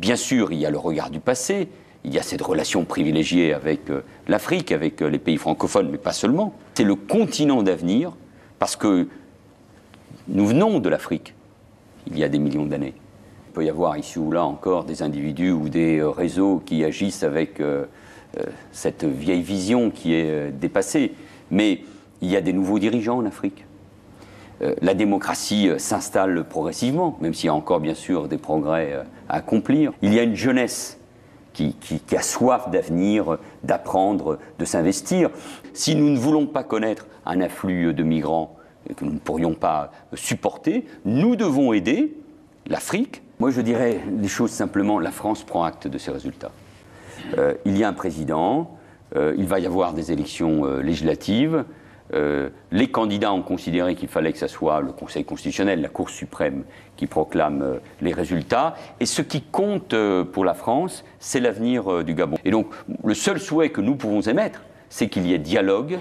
bien sûr, il y a le regard du passé, il y a cette relation privilégiée avec l'Afrique, avec les pays francophones, mais pas seulement. C'est le continent d'avenir, parce que nous venons de l'Afrique, il y a des millions d'années. Il peut y avoir ici ou là encore des individus ou des réseaux qui agissent avec cette vieille vision qui est dépassée. Mais il y a des nouveaux dirigeants en Afrique. La démocratie s'installe progressivement, même s'il y a encore bien sûr des progrès à accomplir. Il y a une jeunesse qui a soif d'avenir, d'apprendre, de s'investir. Si nous ne voulons pas connaître un afflux de migrants que nous ne pourrions pas supporter, nous devons aider l'Afrique. Moi je dirais les choses simplement, la France prend acte de ces résultats. Il y a un président, il va y avoir des élections législatives. Les candidats ont considéré qu'il fallait que ce soit le Conseil constitutionnel, la Cour suprême, qui proclame les résultats. Et ce qui compte pour la France, c'est l'avenir du Gabon. Et donc, le seul souhait que nous pouvons émettre, c'est qu'il y ait dialogue,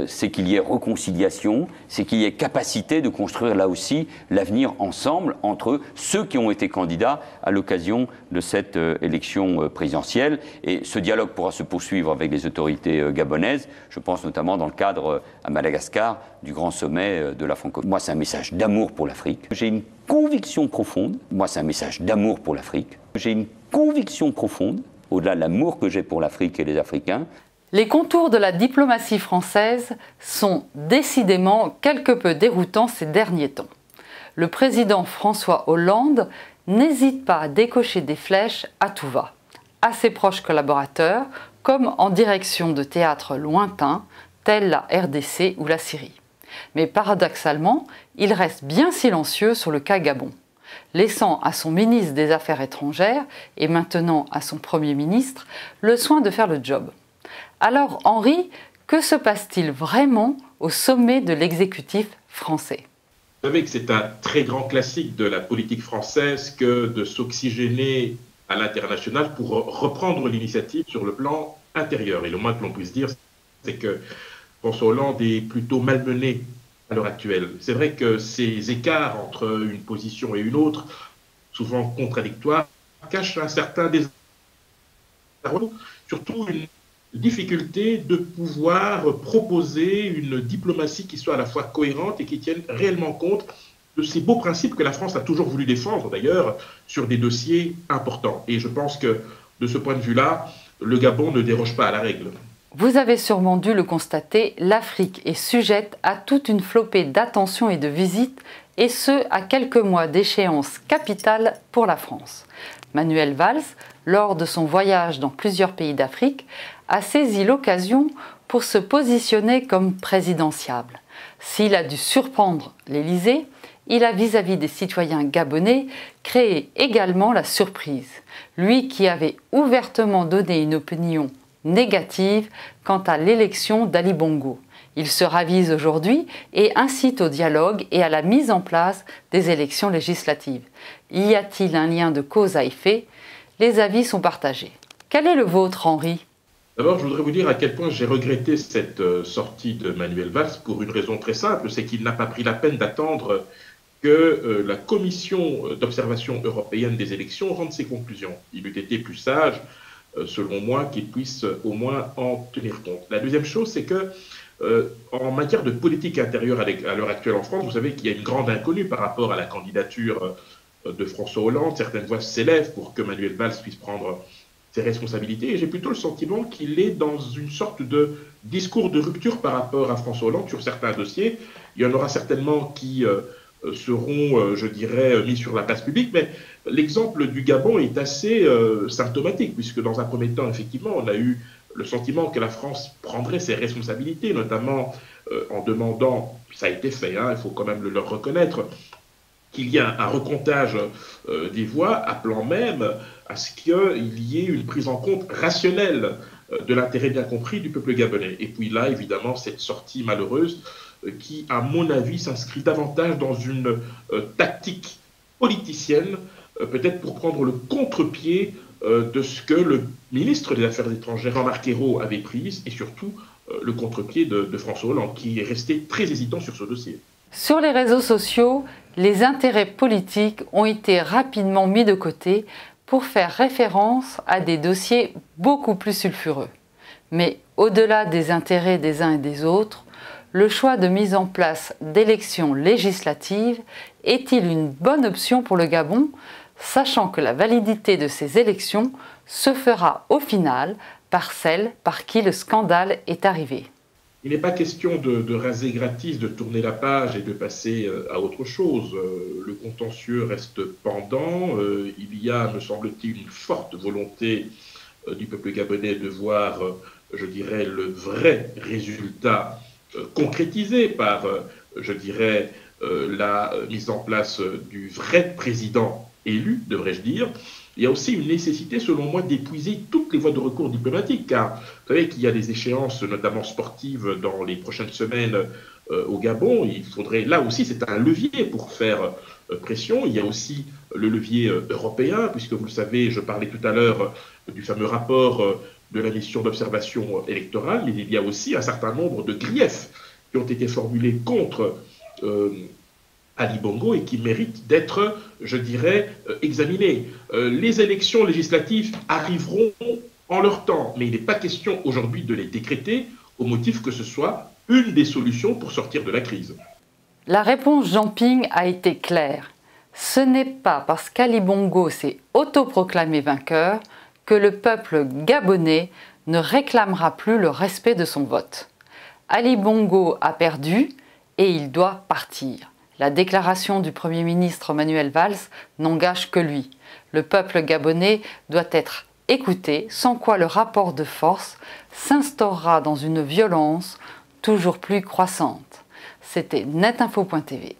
c'est qu'il y ait réconciliation, c'est qu'il y ait capacité de construire là aussi l'avenir ensemble entre ceux qui ont été candidats à l'occasion de cette élection présidentielle. Et ce dialogue pourra se poursuivre avec les autorités gabonaises, je pense notamment dans le cadre à Madagascar du grand sommet de la francophonie. Moi, c'est un message d'amour pour l'Afrique. J'ai une conviction profonde, moi c'est un message d'amour pour l'Afrique. J'ai une conviction profonde, au-delà de l'amour que j'ai pour l'Afrique et les Africains. Les contours de la diplomatie française sont décidément quelque peu déroutants ces derniers temps. Le président François Hollande n'hésite pas à décocher des flèches à tout va, à ses proches collaborateurs, comme en direction de théâtres lointains, tels la RDC ou la Syrie. Mais paradoxalement, il reste bien silencieux sur le cas Gabon, laissant à son ministre des Affaires étrangères et maintenant à son Premier ministre le soin de faire le job. Alors Henri, que se passe-t-il vraiment au sommet de l'exécutif français? Vous savez que c'est un très grand classique de la politique française que de s'oxygéner à l'international pour reprendre l'initiative sur le plan intérieur. Et le moins que l'on puisse dire, c'est que François Hollande est plutôt malmené à l'heure actuelle. C'est vrai que ces écarts entre une position et une autre, souvent contradictoires, cachent un certain désarroi, surtout une difficulté de pouvoir proposer une diplomatie qui soit à la fois cohérente et qui tienne réellement compte de ces beaux principes que la France a toujours voulu défendre, d'ailleurs, sur des dossiers importants. Et je pense que, de ce point de vue-là, le Gabon ne déroge pas à la règle. Vous avez sûrement dû le constater, l'Afrique est sujette à toute une flopée d'attentions et de visites, et ce, à quelques mois d'échéance capitale pour la France. Manuel Valls, lors de son voyage dans plusieurs pays d'Afrique, a saisi l'occasion pour se positionner comme présidentiable. S'il a dû surprendre l'Élysée, il a vis-à-vis des citoyens gabonais créé également la surprise. Lui qui avait ouvertement donné une opinion négative quant à l'élection d'Ali Bongo. Il se ravise aujourd'hui et incite au dialogue et à la mise en place des élections législatives. Y a-t-il un lien de cause à effet? Les avis sont partagés. Quel est le vôtre, Henri? D'abord, je voudrais vous dire à quel point j'ai regretté cette sortie de Manuel Valls pour une raison très simple, c'est qu'il n'a pas pris la peine d'attendre que la commission d'observation européenne des élections rende ses conclusions. Il eût été plus sage, selon moi, qu'il puisse au moins en tenir compte. La deuxième chose, c'est que en matière de politique intérieure à l'heure actuelle en France, vous savez qu'il y a une grande inconnue par rapport à la candidature de François Hollande. Certaines voix s'élèvent pour que Manuel Valls puisse prendre ses responsabilités. Et j'ai plutôt le sentiment qu'il est dans une sorte de discours de rupture par rapport à François Hollande sur certains dossiers. Il y en aura certainement qui seront, je dirais, mis sur la place publique. Mais l'exemple du Gabon est assez symptomatique, puisque dans un premier temps, effectivement, on a eu le sentiment que la France prendrait ses responsabilités, notamment en demandant, ça a été fait, hein, il faut quand même le leur reconnaître, qu'il y ait un recomptage des voix, appelant même à ce qu'il y ait une prise en compte rationnelle de l'intérêt bien compris du peuple gabonais. Et puis là, évidemment, cette sortie malheureuse qui, à mon avis, s'inscrit davantage dans une tactique politicienne, peut-être pour prendre le contre-pied de ce que le ministre des Affaires étrangères, Jean-Marc Ayrault, avait prise, et surtout le contre-pied de François Hollande, qui est resté très hésitant sur ce dossier. Sur les réseaux sociaux, les intérêts politiques ont été rapidement mis de côté pour faire référence à des dossiers beaucoup plus sulfureux. Mais au-delà des intérêts des uns et des autres, le choix de mise en place d'élections législatives est-il une bonne option pour le Gabon, sachant que la validité de ces élections se fera au final par celle par qui le scandale est arrivé? Il n'est pas question de raser gratis, de tourner la page et de passer à autre chose. Le contentieux reste pendant. Il y a, me semble-t-il, une forte volonté du peuple gabonais de voir, je dirais, le vrai résultat concrétisé par, je dirais, la mise en place du vrai président élu, devrais-je dire. Il y a aussi une nécessité, selon moi, d'épuiser toutes les voies de recours diplomatiques, car vous savez qu'il y a des échéances, notamment sportives, dans les prochaines semaines au Gabon. Il faudrait, là aussi, c'est un levier pour faire pression. Il y a aussi le levier européen, puisque vous le savez, je parlais tout à l'heure du fameux rapport de la mission d'observation électorale, mais il y a aussi un certain nombre de griefs qui ont été formulés contre Ali Bongo et qui méritent d'être, je dirais, examinés. Les élections législatives arriveront en leur temps, mais il n'est pas question aujourd'hui de les décréter au motif que ce soit une des solutions pour sortir de la crise. La réponse Jean Ping a été claire. Ce n'est pas parce qu'Ali Bongo s'est autoproclamé vainqueur que le peuple gabonais ne réclamera plus le respect de son vote. Ali Bongo a perdu et il doit partir. La déclaration du Premier ministre Manuel Valls n'engage que lui. Le peuple gabonais doit être écouté, sans quoi le rapport de force s'instaurera dans une violence toujours plus croissante. C'était netinfo.tv.